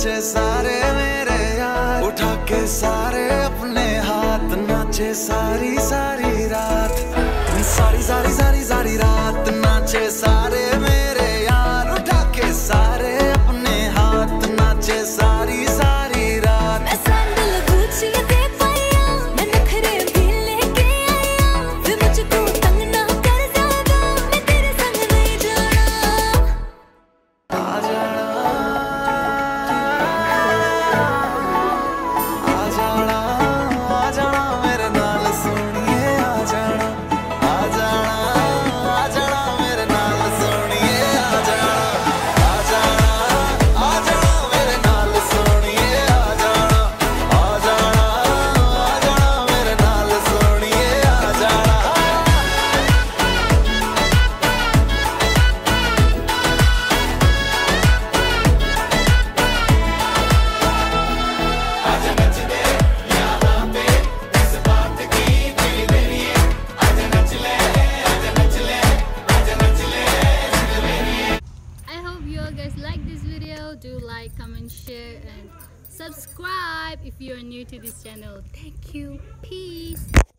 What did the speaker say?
नाचे सारे मेरे यार, उठा के सारे अपने हाथ, नाचे सारी सारी रात, सारी सारी सारी सारी रात, नाचे सारे मेरे यार, उठा के सारे अपने हाथ, नाचे सारी सारी रात। मैं सैंडल गुच्ची दे पाया, मैं नखरे भी लेके आया, वे मुझको तंग ना कर ज्यादा, मैं तेरे संग नहीं जाना। आ जाना, आ जाना, आ जाना मेरे नाल सोनिए, आ जाना, आ जाना, आ जाना मेरे नाल सोनिए, आ जाना, आ जाना, आ जाना मेरे नाल सोनिए, आ जाना, आ जाना, आ जाना मेरे नाल सोनिए, आ जाना। I hope you all guys like this video. Do like, comment, share and subscribe if you are new to this channel. Thank you. Peace.